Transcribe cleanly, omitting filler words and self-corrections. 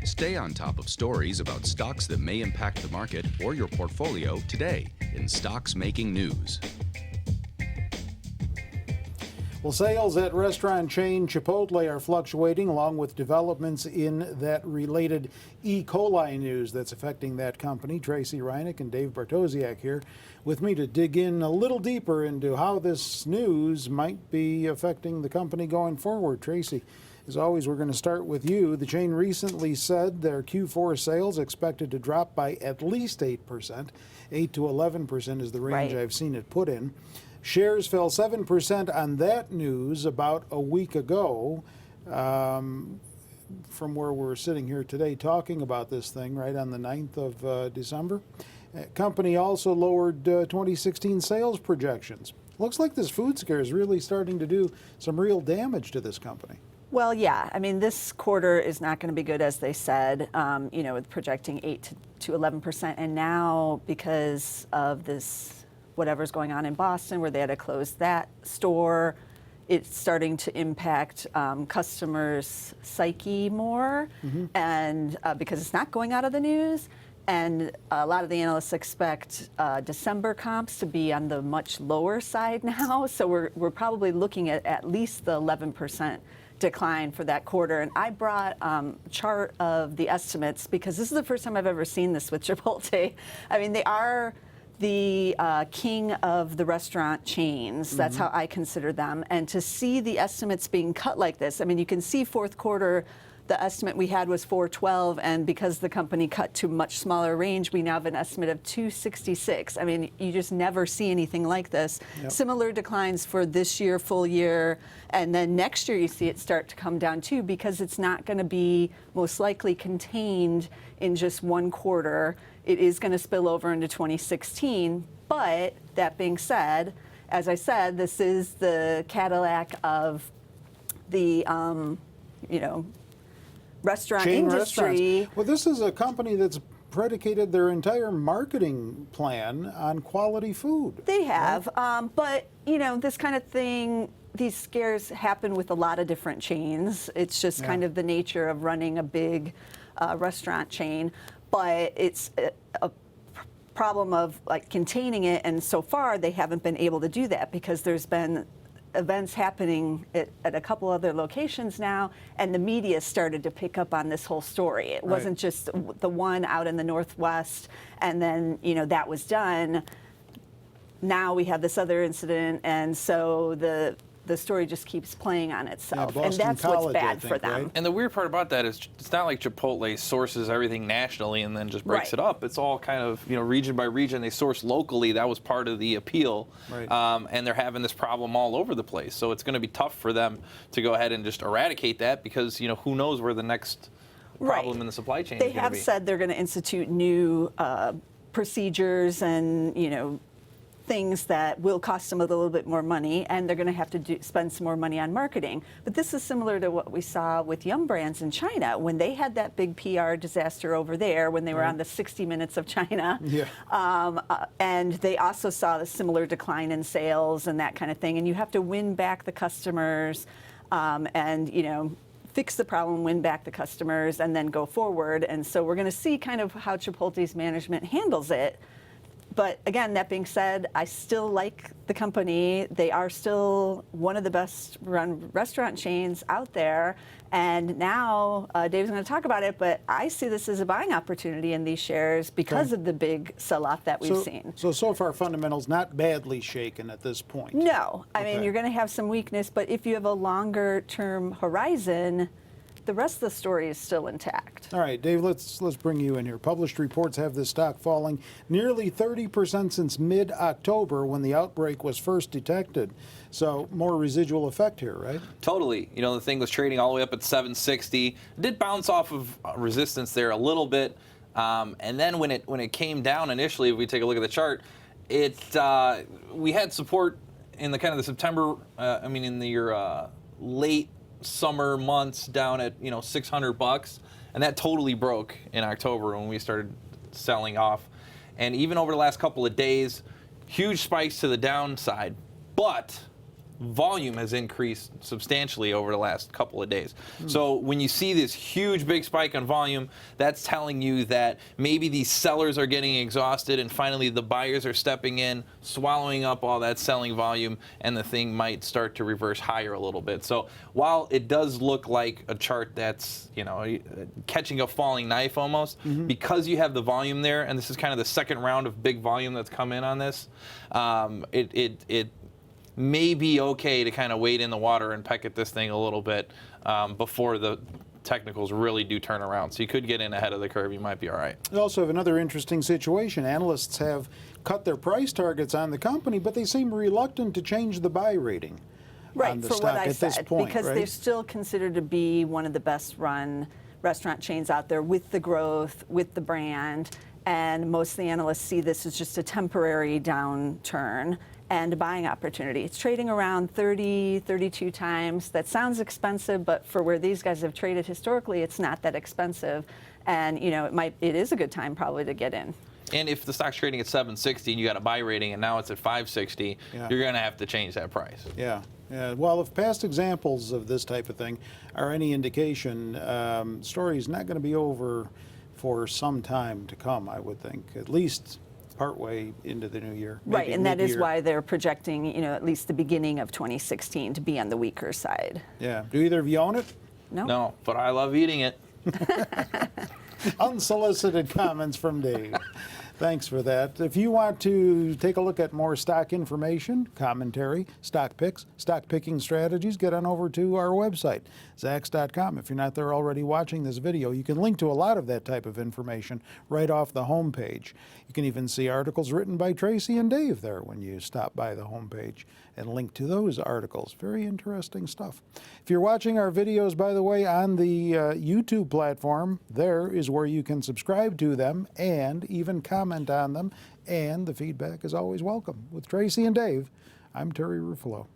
Stay on top of stories about stocks that may impact the market or your portfolio today in Stocks Making News. Well, sales at restaurant chain Chipotle are fluctuating along with developments in that related E. coli news that's affecting that company. Tracey, Ryniec, and Dave Bartosiak here with me to dig in a little deeper into how this news might be affecting the company going forward. Tracey, as always, we're going to start with you. The chain recently said their Q4 sales expected to drop by at least 8%. 8 to 11% is the range I've seen it put in. Shares fell 7% on that news about a week ago, from where we're sitting here today talking about this thing, right on the 9th of December. Company also lowered 2016 sales projections. Looks like this food scare is really starting to do some real damage to this company. Well, yeah. I mean, this quarter is not going to be good, as they said, with projecting 8 to 11%. And now, because of this whatever's going on in Boston, where they had to close that store, it's starting to impact customers' psyche more, and because it's not going out of the news. And a lot of the analysts expect December comps to be on the much lower side now. So we're probably looking at least the 11% decline for that quarter. And I brought a chart of the estimates because this is the first time I've ever seen this with Chipotle. I mean, they are the king of the restaurant chains. That's how I consider them. And to see the estimates being cut like this, I mean, you can see fourth quarter, the estimate we had was 412, and because the company cut to much smaller range, we now have an estimate of 266. I mean, you just never see anything like this. Yep. Similar declines for this year, full year, and then next year you see it start to come down too, because it's not going to be most likely contained in just one quarter. It is going to spill over into 2016, but that being said, as I said, this is the Cadillac of the, restaurant chain industry. Well, this is a company that's predicated their entire marketing plan on quality food. They have, but this kind of thing, these scares happen with a lot of different chains. It's just kind of the nature of running a big restaurant chain, but it's a problem of like containing it, and so far they haven't been able to do that because there's been events happening at a couple other locations now, and the media started to pick up on this whole story. It wasn't just the one out in the Northwest, and then, that was done. Now we have this other incident, and so the story just keeps playing on itself, and that's what's bad for them. And the weird part about that is it's not like Chipotle sources everything nationally and then just breaks it up. It's all kind of, region by region. They source locally. That was part of the appeal. And they're having this problem all over the place. So it's going to be tough for them to go ahead and just eradicate that because, who knows where the next problem in the supply chain is going to be. They have said they're going to institute new procedures and, things that will cost them a little bit more money, and they're going to have to spend some more money on marketing. But this is similar to what we saw with Yum Brands in China when they had that big PR disaster over there when they were on the 60 Minutes of China. And they also saw the similar decline in sales and that kind of thing. And you have to win back the customers and, fix the problem, win back the customers, and then go forward. And so we're going to see kind of how Chipotle's management handles it. But again, that being said, I still like the company. They are still one of the best run restaurant chains out there. And now Dave's going to talk about it, but I see this as a buying opportunity in these shares because of the big sell-off that we've seen. So far fundamentals not badly shaken at this point. No. I mean, you're going to have some weakness, but if you have a longer term horizon, the rest of the story is still intact. All right, Dave, let's bring you in here. Published reports have this stock falling nearly 30% since mid-October when the outbreak was first detected. So more residual effect here, right? Totally. The thing was trading all the way up at 760. It did bounce off of resistance there a little bit. And then when it came down initially, if we take a look at the chart, we had support in the kind of the September, in the late summer months down at $600, and that totally broke in October when we started selling off. And even over the last couple of days, huge spikes to the downside. But volume has increased substantially over the last couple of days. So when you see this huge big spike on volume, that's telling you that maybe these sellers are getting exhausted and finally the buyers are stepping in, swallowing up all that selling volume, and the thing might start to reverse higher a little bit. So while it does look like a chart that's, you know, catching a falling knife almost, because you have the volume there, and this is kind of the second round of big volume that's come in on this, it may be okay to kind of wade in the water and peck at this thing a little bit before the technicals really do turn around. So you could get in ahead of the curve. You might be all right. We also have another interesting situation. Analysts have cut their price targets on the company, but they seem reluctant to change the buy rating on the for stock what I at this said, point, because right? they're still considered to be one of the best run restaurant chains out there with the growth, with the brand, and most of the analysts see this as just a temporary downturn and a buying opportunity. It's trading around 30, 32 times. That sounds expensive, but for where these guys have traded historically, it's not that expensive. And you know, it is a good time probably to get in. And if the stock's trading at 760 and you got a buy rating and now it's at 560, you're going to have to change that price. Yeah. Well, if past examples of this type of thing are any indication, story's not going to be over for some time to come, I would think, at least partway into the new year. Right, and that is mid-year. why they're projecting, you know, at least the beginning of 2016 to be on the weaker side. Yeah. Do either of you own it? No? No, but I love eating it. Unsolicited comments from Dave. Thanks for that. If you want to take a look at more stock information, commentary, stock picks, stock picking strategies, get on over to our website, Zacks.com. If you're not there already watching this video, you can link to a lot of that type of information right off the homepage. You can even see articles written by Tracey and Dave there when you stop by the homepage and link to those articles. Very interesting stuff. If you're watching our videos, by the way, on the YouTube platform, there is where you can subscribe to them and even comment on them, and the feedback is always welcome. With Tracey and Dave, I'm Terry Ruffalo.